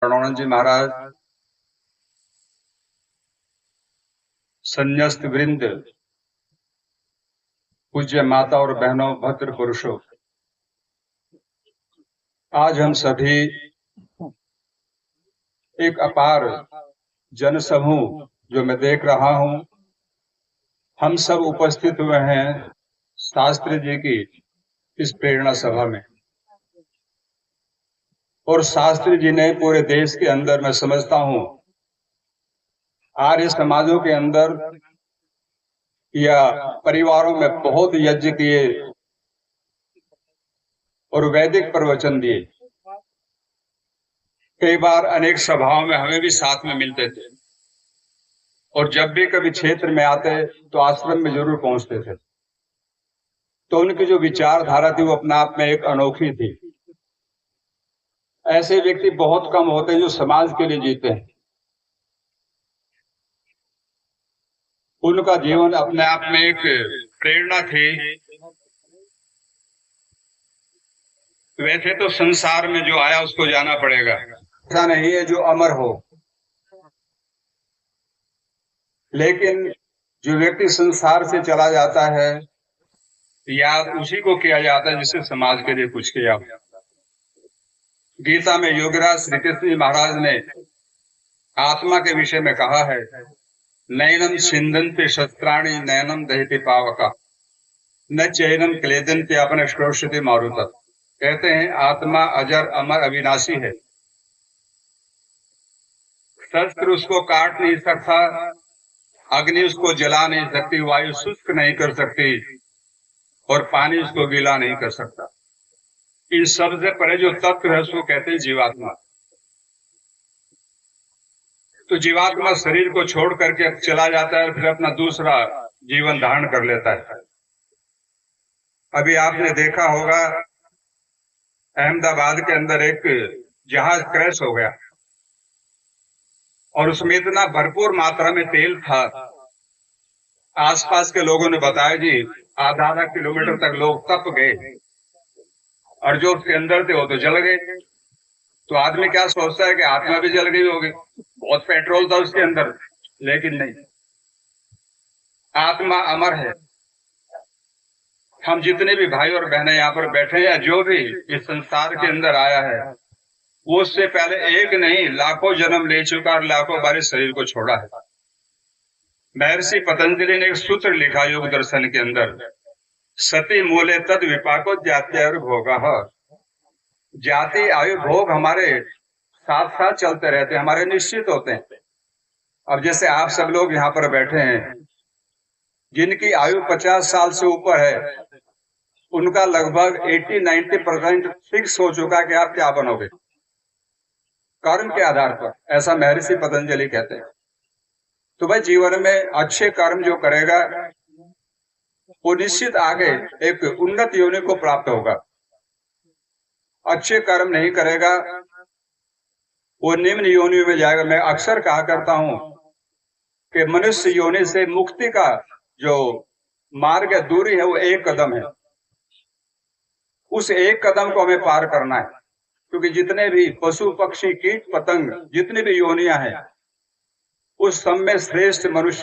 प्रणवानंद जी महाराज, संन्यास्त वृंद, पूज्य माता और बहनों, भद्र पुरुषों, आज हम सभी एक अपार जनसमूह जो मैं देख रहा हूं, हम सब उपस्थित हुए हैं शास्त्री जी की इस प्रेरणा सभा में। और शास्त्री जी ने पूरे देश के अंदर, मैं समझता हूं, आर्य समाजों के अंदर या परिवारों में बहुत यज्ञ किए और वैदिक प्रवचन दिए। कई बार अनेक सभाओं में हमें भी साथ में मिलते थे और जब भी कभी क्षेत्र में आते तो आश्रम में जरूर पहुंचते थे। तो उनकी जो विचारधारा थी वो अपने आप में एक अनोखी थी। ऐसे व्यक्ति बहुत कम होते हैं जो समाज के लिए जीते हैं। उनका जीवन अपने आप में एक प्रेरणा थी। वैसे तो संसार में जो आया उसको जाना पड़ेगा, ऐसा नहीं है जो अमर हो, लेकिन जो व्यक्ति संसार से चला जाता है या उसी को किया जाता है जिससे समाज के लिए कुछ किया। गीता में योगीराज श्री कृष्ण जी महाराज ने आत्मा के विषय में कहा है, नैनम छिन्दन्ति शस्त्राणि नैनम दहति पावका न चैनम क्लेदन्ति अपने श्रोष्यति मारुतः। कहते हैं आत्मा अजर अमर अविनाशी है। शस्त्र उसको काट नहीं सकता, अग्नि उसको जला नहीं सकती, वायु शुष्क नहीं कर सकती और पानी उसको गीला नहीं कर सकता। इन सबसे परे जो तत्व है उसको कहते हैं जीवात्मा। तो जीवात्मा शरीर को छोड़ करके चला जाता है और फिर अपना दूसरा जीवन धारण कर लेता है। अभी आपने देखा होगा अहमदाबाद के अंदर एक जहाज क्रैश हो गया और उसमें इतना भरपूर मात्रा में तेल था, आसपास के लोगों ने बताया जी आधा आधा किलोमीटर तक लोग तप गए और जो उसके अंदर थे वो तो जल गए। तो आदमी क्या सोचता है कि आत्मा भी जल गई होगी, बहुत पेट्रोल था उसके अंदर, लेकिन नहीं, आत्मा अमर है। हम जितने भी भाई और बहनें यहाँ पर बैठे हैं, जो भी इस संसार के अंदर आया है, वो उससे पहले एक नहीं लाखों जन्म ले चुका और लाखों बार इस शरीर को छोड़ा है। महर्षि पतंजलि ने एक सूत्र लिखा योग दर्शन के अंदर, सती मूले तद विपाको जात्यायु भोगः। जाति आयु भोग हमारे साथ साथ चलते रहते हैं, हमारे निश्चित होते हैं। अब जैसे आप सब लोग यहाँ पर बैठे हैं, जिनकी आयु 50 साल से ऊपर है, उनका लगभग 80-90% फिक्स हो चुका कि आप क्या बनोगे कर्म के आधार पर, ऐसा महर्षि पतंजलि कहते हैं। तो भाई जीवन में अच्छे कर्म जो करेगा वो निश्चित आगे एक उन्नत योनि को प्राप्त होगा। अच्छे कर्म नहीं करेगा वो निम्न योनि में जाएगा। मैं अक्सर कहा करता हूं कि मनुष्य योनि से मुक्ति का जो मार्ग है, दूरी है, वो एक कदम है। उस एक कदम को हमें पार करना है, क्योंकि जितने भी पशु पक्षी कीट पतंग जितनी भी योनियां हैं, उस सब में श्रेष्ठ मनुष्य